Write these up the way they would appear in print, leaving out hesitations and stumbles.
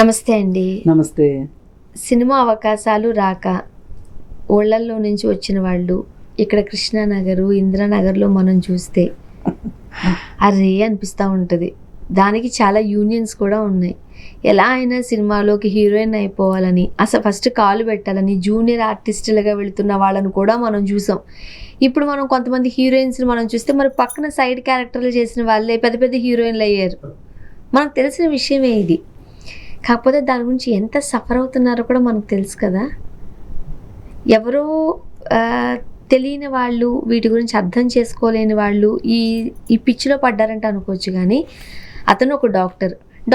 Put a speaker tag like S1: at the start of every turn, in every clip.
S1: నమస్తే అండి.
S2: నమస్తే.
S1: సినిమా అవకాశాలు రాక ఊళ్ళల్లో నుంచి వచ్చిన వాళ్ళు ఇక్కడ కృష్ణానగరు, ఇందిరానగర్‌లో మనం చూస్తే అర్రే అనిపిస్తూ ఉంటుంది. దానికి చాలా యూనియన్స్ కూడా ఉన్నాయి. ఎలా అయినా సినిమాలోకి హీరోయిన్ అయిపోవాలని, అసలు ఫస్ట్ కాలు పెట్టాలని జూనియర్ ఆర్టిస్టులుగా వెళుతున్న వాళ్ళని కూడా మనం చూసాం. ఇప్పుడు మనం కొంతమంది హీరోయిన్స్‌ని మనం చూస్తే మరి పక్కన సైడ్ క్యారెక్టర్లు చేసిన వాళ్ళే పెద్ద పెద్ద హీరోయిన్లు అయ్యారు. మనకు తెలిసిన విషయమే ఇది. కాకపోతే దాని గురించి ఎంత సఫర్ అవుతున్నారో కూడా మనకు తెలుసు కదా. ఎవరో తెలియని వాళ్ళు, వీటి గురించి అర్థం చేసుకోలేని వాళ్ళు ఈ పిచ్చిలో పడ్డారంటే అనుకోవచ్చు. కానీ అతను ఒక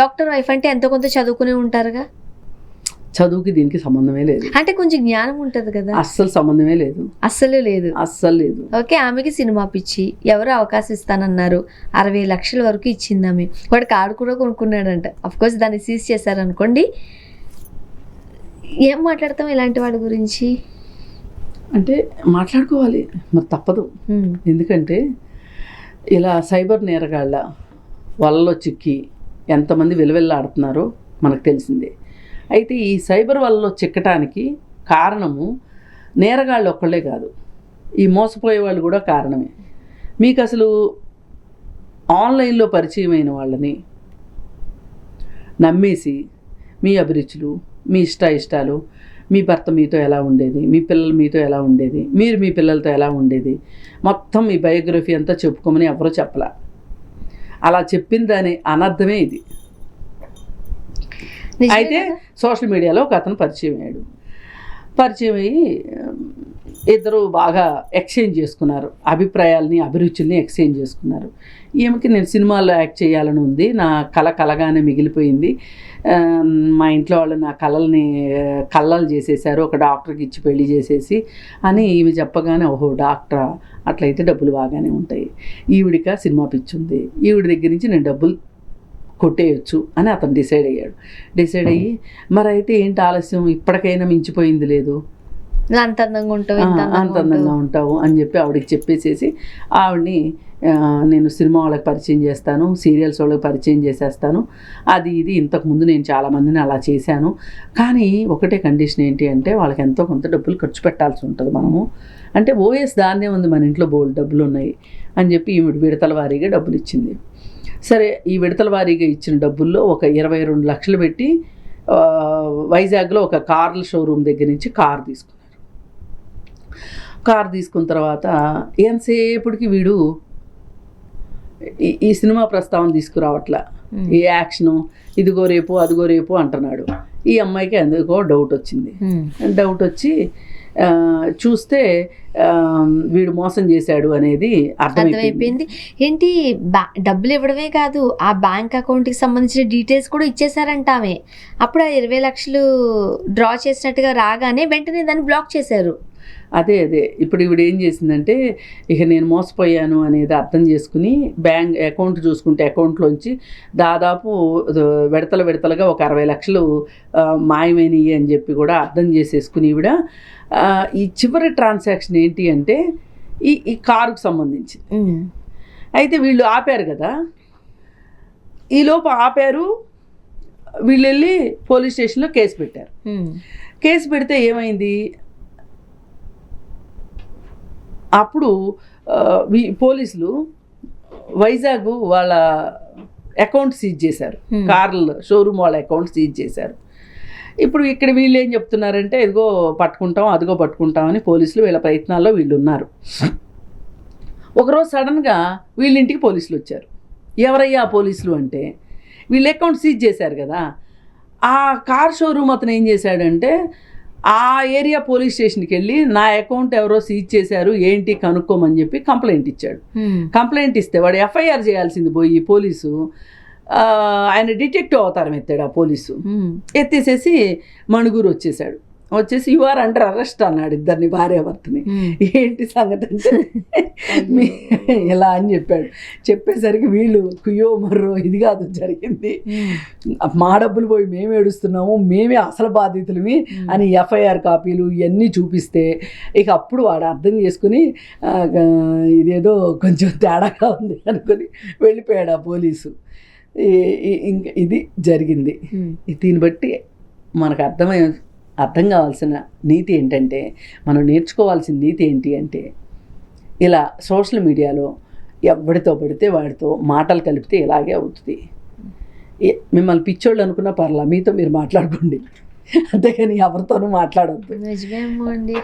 S1: డాక్టర్ వైఫ్ అంటే ఎంతో కొంత చదువుకునే ఉంటారుగా.
S2: చదువుకి దీనికి సంబంధమే లేదు.
S1: అంటే కొంచెం జ్ఞానం ఉంటుంది కదా.
S2: అస్సలు సంబంధమే లేదు.
S1: అస్సలు లేదు. ఓకే, ఆమెకి సినిమా పిచ్చి. ఎవరు అవకాశం ఇస్తానన్నారు. 60 లక్షల వరకు ఇచ్చింది ఆమె. వాడు కారు కూడా కొనుక్కున్నాడంట. అఫ్కోర్స్ దాన్ని సీజ్ చేశారనుకోండి. ఏం మాట్లాడతాం ఇలాంటి వాడి గురించి?
S2: అంటే మాట్లాడుకోవాలి, మరి తప్పదు. ఎందుకంటే ఇలా సైబర్ నేరగాళ్ళ వలలో చిక్కి ఎంతమంది వెలువెల్లాడుతున్నారో మనకు తెలిసిందే. అయితే ఈ సైబర్ వలలో చిక్కటానికి కారణము నేరగాళ్ళు ఒక్కళ్ళే కాదు, ఈ మోసపోయే వాళ్ళు కూడా కారణమే. మీకు అసలు ఆన్లైన్లో పరిచయమైన వాళ్ళని నమ్మేసి మీ అభిరుచులు, మీ ఇష్టాలు, మీ భర్త మీతో ఎలా ఉండేది, మీ పిల్లలు మీతో ఎలా ఉండేది, మీరు మీ పిల్లలతో ఎలా ఉండేది, మొత్తం మీ బయోగ్రఫీ అంతా చెప్పుకోమని ఎవరో చెప్పలా. అలా చెప్పిన దాని అనర్థమే ఇది. అయితే సోషల్ మీడియాలో ఒక అతను పరిచయం అయ్యి ఇద్దరు బాగా ఎక్స్చేంజ్ చేసుకున్నారు. అభిప్రాయాలని, అభిరుచుల్ని ఎక్స్చేంజ్ చేసుకున్నారు. ఈమెకి నేను సినిమాల్లో యాక్ట్ చేయాలని ఉంది, నా కలగానే మిగిలిపోయింది, మా ఇంట్లో వాళ్ళు నా కళ్ళలు చేసేసారు, ఒక డాక్టర్కి ఇచ్చి పెళ్లి చేసేసి అని ఈమె చెప్పగానే, ఓహో డాక్టరా, అట్లయితే డబ్బులు బాగానే ఉంటాయి, ఈవిడిక సినిమా పిచ్చుంది, ఈవిడి దగ్గర నుంచి నేను డబ్బులు కొట్టేయచ్చు అని అతను డిసైడ్ అయ్యి మరి అయితే ఏంటి ఆలస్యం, ఇప్పటికైనా మించిపోయింది లేదు,
S1: అంత అందంగా
S2: ఉంటావు అని చెప్పి ఆవిడకి చెప్పేసేసి ఆవిడని నేను సినిమా వాళ్ళకి పరిచయం చేస్తాను, సీరియల్స్ వాళ్ళకి పరిచయం చేసేస్తాను, అది ఇది ఇంతకుముందు నేను చాలామందిని అలా చేశాను, కానీ ఒకటే కండిషన్ ఏంటి అంటే వాళ్ళకి ఎంతో కొంత డబ్బులు ఖర్చు పెట్టాల్సి ఉంటుంది మనము. అంటే ఓఎస్ దాన్నే ఉంది, మన ఇంట్లో బోల్డ్ డబ్బులు ఉన్నాయి అని చెప్పి ఈవిడ విడతల వారీగా డబ్బులు ఇచ్చింది. సరే, ఈ విడతల వారీగా ఇచ్చిన డబ్బుల్లో ఒక 22 లక్షలు పెట్టి వైజాగ్లో ఒక కార్ల షోరూమ్ దగ్గర నుంచి కారు తీసుకున్న తర్వాత ఎంతసేపటికి వీడు ఈ సినిమా ప్రస్తావన తీసుకురావట్లా, ఈ యాక్షను ఇదిగో రేపు అదిగో రేపు అంటున్నాడు. ఈ అమ్మాయికి ఎందుకో డౌట్ వచ్చి చూస్తే వీడు మోసం చేశాడు అనేది అర్థమైపోయింది.
S1: ఏంటి, డబ్బులు ఇవ్వడమే కాదు, ఆ బ్యాంక్ అకౌంట్కి సంబంధించిన డీటెయిల్స్ కూడా ఇచ్చేసారంట ఆమె. అప్పుడు ఆ 20 లక్షలు డ్రా చేసినట్టుగా రాగానే వెంటనే దాన్ని బ్లాక్ చేశారు.
S2: అదే ఇప్పుడు ఈవిడ ఏం చేసిందంటే, ఇక నేను మోసపోయాను అనేది అర్థం చేసుకుని బ్యాంక్ అకౌంట్ చూసుకుంటే అకౌంట్లోంచి దాదాపు విడతలుగా ఒక 60 లక్షలు మాయమైనవి అని చెప్పి కూడా అర్థం చేసేసుకుని ఈవిడ ఈ చివరి ట్రాన్సాక్షన్ ఏంటి అంటే ఈ కారుకు సంబంధించి. అయితే వీళ్ళు ఆపారు కదా, ఈలోపు వీళ్ళు వెళ్ళి పోలీస్ స్టేషన్లో కేసు పెట్టారు. కేసు పెడితే ఏమైంది, అప్పుడు పోలీసులు వైజాగ్ వాళ్ళ అకౌంట్ సీజ్ చేశారు, కార్ల షోరూమ్ వాళ్ళ అకౌంట్ సీజ్ చేశారు. ఇప్పుడు ఇక్కడ వీళ్ళు ఏం చెప్తున్నారంటే, ఇదిగో పట్టుకుంటాం అదిగో పట్టుకుంటాం అని పోలీసులు వీళ్ళ ప్రయత్నాల్లో వీళ్ళు ఉన్నారు. ఒకరోజు సడన్గా వీళ్ళ ఇంటికి పోలీసులు వచ్చారు. ఎవరయ్యా పోలీసులు అంటే, వీళ్ళు అకౌంట్ సీజ్ చేశారు కదా, ఆ కార్ షోరూమ్ అతను ఏం చేశాడంటే ఆ ఏరియా పోలీస్ స్టేషన్కి వెళ్ళి నా అకౌంట్ ఎవరో సీజ్ చేశారు ఏంటి కనుక్కోమని చెప్పి కంప్లైంట్ ఇచ్చాడు. కంప్లైంట్ ఇస్తే వాడు ఎఫ్ఐఆర్ చేయాల్సింది పోయి పోలీసు ఆయన డిటెక్టివ్ అవతారం ఎత్తాడు. ఆ పోలీసు ఎత్తేసేసి మణుగూరు వచ్చేసి యు ఆర్ అండర్ అరెస్ట్ అన్నాడు ఇద్దరిని, భార్యాభర్తని. ఏంటి సంగతి అంటే ఇలా అని చెప్పేసరికి వీళ్ళు కుయ్యో మర్రో ఇది కాదు జరిగింది, మా డబ్బులు పోయి మేము ఏడుస్తున్నాము, మేమే అసలు బాధితులమి అని ఎఫ్ఐఆర్ కాపీలు ఇవన్నీ చూపిస్తే ఇక అప్పుడు వాడు అర్థం చేసుకుని ఇదేదో కొంచెం తేడాగా ఉంది అనుకుని వెళ్ళిపోయాడు ఆ పోలీసు. ఇంకా ఇది జరిగింది. దీన్ని బట్టి మనకు అర్థం కావాల్సిన నీతి ఏంటంటే, మనం నేర్చుకోవాల్సిన నీతి ఏంటి అంటే, ఇలా సోషల్ మీడియాలో ఎవరితో పడితే వాడితో మాటలు కలిపితే ఇలాగే అవుతుంది. మిమ్మల్ని పిచ్చోళ్ళు అనుకున్నా పర్లా, మీతో మీరు మాట్లాడుకోండి, అంతేగాని ఎవరితోనూ మాట్లాడద్దు.
S1: నిజమేమో అండి,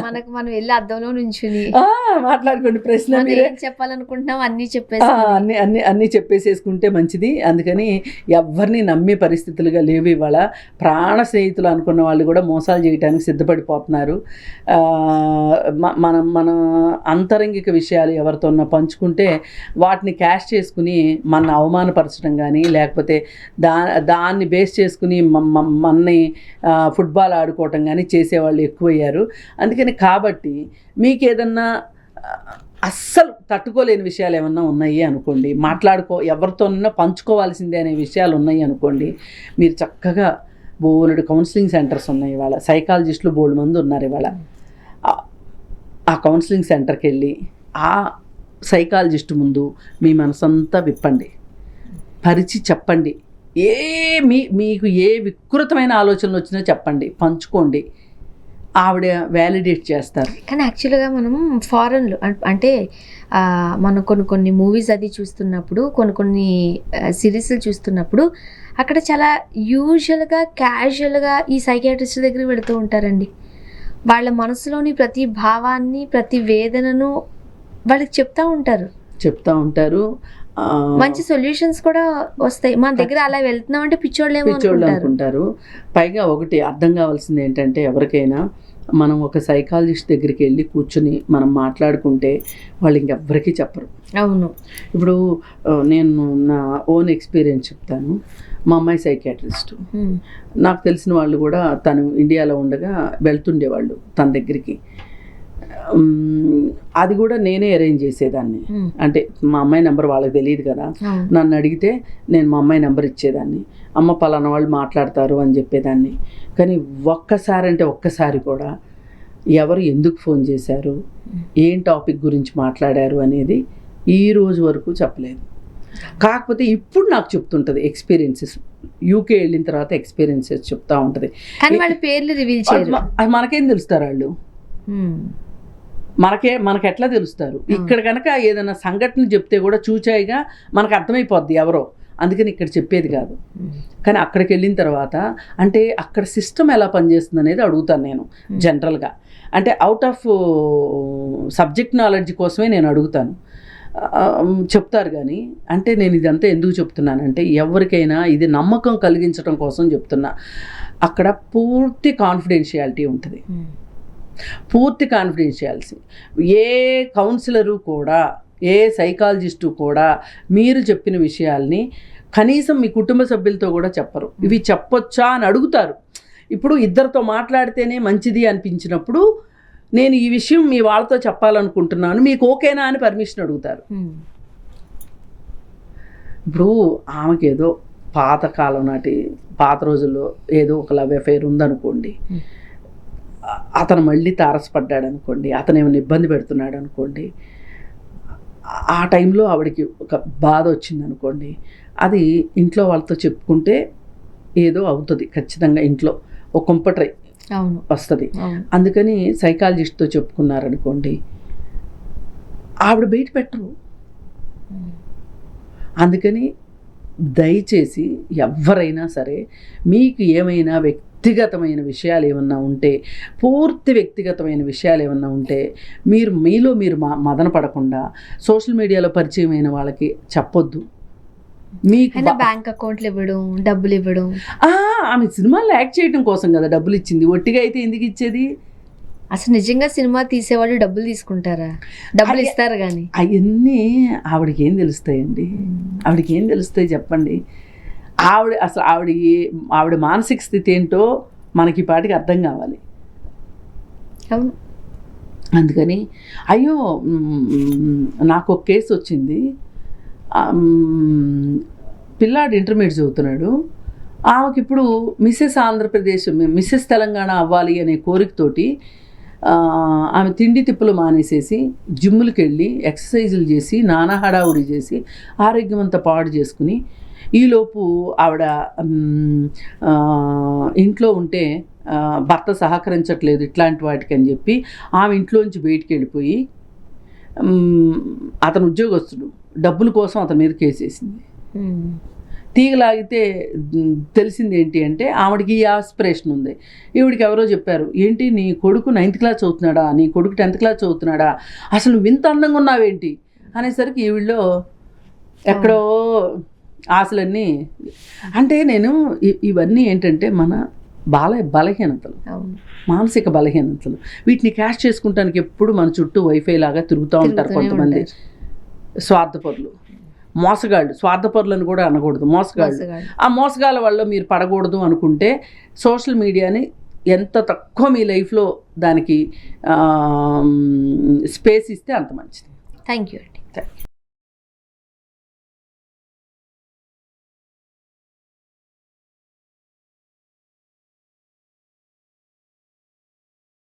S1: మనకు మనం వెళ్ళి అద్దంలో నుంచుని
S2: మాట్లాడుకోండి. ప్రశ్న
S1: మనం
S2: మీరే
S1: ఏం చెప్పాలనుకుంటున్నాం అన్ని చెప్పేసి
S2: అన్నీ చెప్పేసేసుకుంటే మంచిది. అందుకని ఎవరిని నమ్మే పరిస్థితులుగా లేవు ఇవాళ. ప్రాణ స్నేహితులు అనుకున్న వాళ్ళు కూడా మోసాలు చేయడానికి సిద్ధపడిపోతున్నారు. మన అంతరంగిక విషయాలు ఎవరితోన్నా పంచుకుంటే వాటిని క్యాష్ చేసుకుని మన అవమానపరచడం కానీ, లేకపోతే దాన్ని బేస్ చేసుకుని మనని ఫుట్బాల్ ఆడుకోవటం కానీ చేసేవాళ్ళు ఎక్కువయ్యారు. అందుకని కాబట్టి మీకు ఏదన్నా అస్సలు తట్టుకోలేని విషయాలు ఏమన్నా ఉన్నాయి అనుకోండి, ఎవరితోనన్నా పంచుకోవాల్సిందే అనే విషయాలు ఉన్నాయి అనుకోండి, మీరు చక్కగా బోలెడు కౌన్సిలింగ్ సెంటర్స్ ఉన్నాయి ఇవాళ. సైకాలజిస్టులు బోల్డ్ మంది ఉన్నారు ఇవాళ. ఆ కౌన్సిలింగ్ సెంటర్కి వెళ్ళి ఆ సైకాలజిస్ట్ ముందు మీ మనసంతా విప్పండి, పరిచి చెప్పండి. మీకు ఏ వికృతమైన ఆలోచనలు వచ్చినా చెప్పండి, పంచుకోండి, ఆవిడ వ్యాలిడేట్ చేస్తారు.
S1: కానీ యాక్చువల్గా మనం ఫారెన్లో అంటే మనం కొన్ని మూవీస్ అది చూస్తున్నప్పుడు, కొన్ని సిరీస్లు చూస్తున్నప్పుడు అక్కడ చాలా యూజువల్గా క్యాజువల్గా ఈ సైకియాట్రిస్ట్ దగ్గరికి వెళుతూ ఉంటారండి. వాళ్ళ మనసులోని ప్రతి భావాన్ని, ప్రతి వేదనను వాళ్ళకి చెప్తూ ఉంటారు. మంచి సొల్యూషన్స్ కూడా వస్తాయి. మన దగ్గర అలా వెళ్తున్నాం అంటే పిచ్చోళ్ళు
S2: అనుకుంటారు. పైగా ఒకటి అర్థం కావాల్సింది ఏంటంటే, ఎవరికైనా మనం ఒక సైకాలజిస్ట్ దగ్గరికి వెళ్ళి కూర్చుని మనం మాట్లాడుకుంటే వాళ్ళు ఇంకెవ్వరికీ చెప్పరు.
S1: అవును.
S2: ఇప్పుడు నేను నా ఓన్ ఎక్స్పీరియన్స్ చెప్తాను. మా అమ్మాయి సైకియాట్రిస్ట్. నాకు తెలిసిన వాళ్ళు కూడా తను ఇండియాలో ఉండగా వెళ్తుండేవాళ్ళు తన దగ్గరికి. అది కూడా నేనే అరేంజ్ చేసేదాన్ని. అంటే మా అమ్మాయి నెంబర్ వాళ్ళకి తెలియదు కదా, నన్ను అడిగితే నేను మా అమ్మాయి నెంబర్ ఇచ్చేదాన్ని. అమ్మ పలానా వాళ్ళు మాట్లాడతారు అని చెప్పేదాన్ని. కానీ ఒక్కసారి కూడా ఎవరు ఎందుకు ఫోన్ చేశారు, ఏం టాపిక్ గురించి మాట్లాడారు అనేది ఈ రోజు వరకు చెప్పలేదు. కాకపోతే ఇప్పుడు నాకు చెప్తుంటుంది ఎక్స్పీరియన్సెస్. యూకే వెళ్ళిన తర్వాత ఎక్స్పీరియన్సెస్ చెప్తా ఉంటుంది. మనకేం తెలుస్తారు వాళ్ళు, మనకు ఎట్లా తెలుస్తారు? ఇక్కడ కనుక ఏదైనా సంఘటన చెప్తే కూడా చూచాయిగా మనకు అర్థమైపోద్ది ఎవరో. అందుకని ఇక్కడ చెప్పేది కాదు. కానీ అక్కడికి వెళ్ళిన తర్వాత అంటే అక్కడ సిస్టమ్ ఎలా పనిచేస్తుంది అనేది అడుగుతాను నేను జనరల్గా. అంటే అవుట్ ఆఫ్ సబ్జెక్ట్ నాలెడ్జ్ కోసమే నేను అడుగుతాను. చెప్తారు కానీ అంటే నేను ఇదంతా ఎందుకు చెప్తున్నానంటే, ఎవరికైనా ఇది నమ్మకం కలిగించడం కోసం చెప్తున్నా. అక్కడ పూర్తి కాన్ఫిడెన్షియాలిటీ ఉంటుంది. పూర్తి కాన్ఫిడెన్షియాలిటీ. ఏ కౌన్సిలరు కూడా, ఏ సైకాలజిస్టు కూడా మీరు చెప్పిన విషయాల్ని కనీసం మీ కుటుంబ సభ్యులతో కూడా చెప్పరు. ఇవి చెప్పొచ్చా అని అడుగుతారు. ఇప్పుడు ఇద్దరితో మాట్లాడితేనే మంచిది అనిపించినప్పుడు నేను ఈ విషయం మీ వాళ్ళతో చెప్పాలనుకుంటున్నాను, మీకు ఓకేనా అని పర్మిషన్ అడుగుతారు. ఇప్పుడు ఆమెకి ఏదో పాత రోజుల్లో ఏదో ఒక లవ్ అఫైర్ ఉందనుకోండి, అతను మళ్ళీ తారసపడ్డాడు అనుకోండి, అతను ఏమైనా ఇబ్బంది పెడుతున్నాడు అనుకోండి, ఆ టైంలో ఆవిడకి ఒక బాధ వచ్చింది అనుకోండి, అది ఇంట్లో వాళ్ళతో చెప్పుకుంటే ఏదో అవుతుంది ఖచ్చితంగా. ఇంట్లో ఒక కుంపట్రై వస్తుంది. అందుకని సైకాలజిస్ట్తో చెప్పుకున్నారనుకోండి, ఆవిడ బయట పెట్టరు. అందుకని దయచేసి ఎవరైనా సరే మీకు ఏమైనా వ్యక్తిగతమైన విషయాలు ఏమన్నా ఉంటే, పూర్తి వ్యక్తిగతమైన విషయాలు ఏమన్నా ఉంటే మీలో మీరు మదన పడకుండా సోషల్ మీడియాలో పరిచయమైన వాళ్ళకి చెప్పొద్దు. మీకు
S1: బ్యాంక్ అకౌంట్లు ఇవ్వడం, డబ్బులు ఇవ్వడం.
S2: ఆమె సినిమాలో యాక్ట్ చేయడం కోసం కదా డబ్బులు ఇచ్చింది. ఒట్టిగా అయితే ఎందుకు ఇచ్చేది?
S1: అసలు నిజంగా సినిమా తీసేవాళ్ళు డబ్బులు తీసుకుంటారా? డబ్బులు ఇస్తారు కానీ
S2: అవన్నీ ఆవిడకి ఏం తెలుస్తాయండి? ఆవిడకి ఏం తెలుస్తాయి చెప్పండి? ఆవిడ మానసిక స్థితి ఏంటో మనకి పాటికి అర్థం కావాలి.
S1: అవును.
S2: అందుకని అయ్యో నాకు ఒక కేసు వచ్చింది. పిల్లాడు ఇంటర్మీడియట్ చదువుతున్నాడు. ఆమెకి ఇప్పుడు మిస్సెస్ ఆంధ్రప్రదేశ్, మిస్సెస్ తెలంగాణ అవ్వాలి అనే కోరికతోటి ఆమె తిండి తిప్పులు మానేసేసి జిమ్ములకి వెళ్ళి ఎక్సర్సైజులు చేసి నానా హడావుడి చేసి ఆరోగ్యం అంతా పాడు చేసుకుని ఈలోపు ఆవిడ ఇంట్లో ఉంటే భర్త సహకరించట్లేదు ఇట్లాంటి వాటికి అని చెప్పి ఆమె ఇంట్లోంచి బయటికి వెళ్ళిపోయి అతను ఉద్యోగస్తుడు, డబ్బుల కోసం అతని మీద కేసేసింది. తీగలాగితే తెలిసింది ఏంటి అంటే ఆవిడకి ఈ ఆస్పిరేషన్ ఉంది. ఈవిడికి ఎవరో చెప్పారు, ఏంటి నీ కొడుకు 9th క్లాస్ చదువుతున్నాడా, నీ కొడుకు 10th క్లాస్ చదువుతున్నాడా, అసలు నువ్వు ఇంత అందంగా ఉన్నావేంటి అనేసరికి ఈవిడలో ఎక్కడో ఆశలన్నీ. అంటే నేను ఇవన్నీ ఏంటంటే మన బలహీనతలు, మానసిక బలహీనతలు. వీటిని క్యాష్ చేసుకుంటానికి ఎప్పుడు మన చుట్టూ వైఫై లాగా తిరుగుతూ ఉంటారు కొంతమంది స్వార్థపరులు, మోసగాళ్ళు. స్వార్థపరులను కూడా అనకూడదు, మోసగాళ్ళు. ఆ మోసగాళ్ళ వల్ల మీరు పడకూడదు అనుకుంటే సోషల్ మీడియాని ఎంత తక్కువ మీ లైఫ్లో దానికి స్పేస్ ఇస్తే అంత మంచిది.
S1: థ్యాంక్ యూ అండి.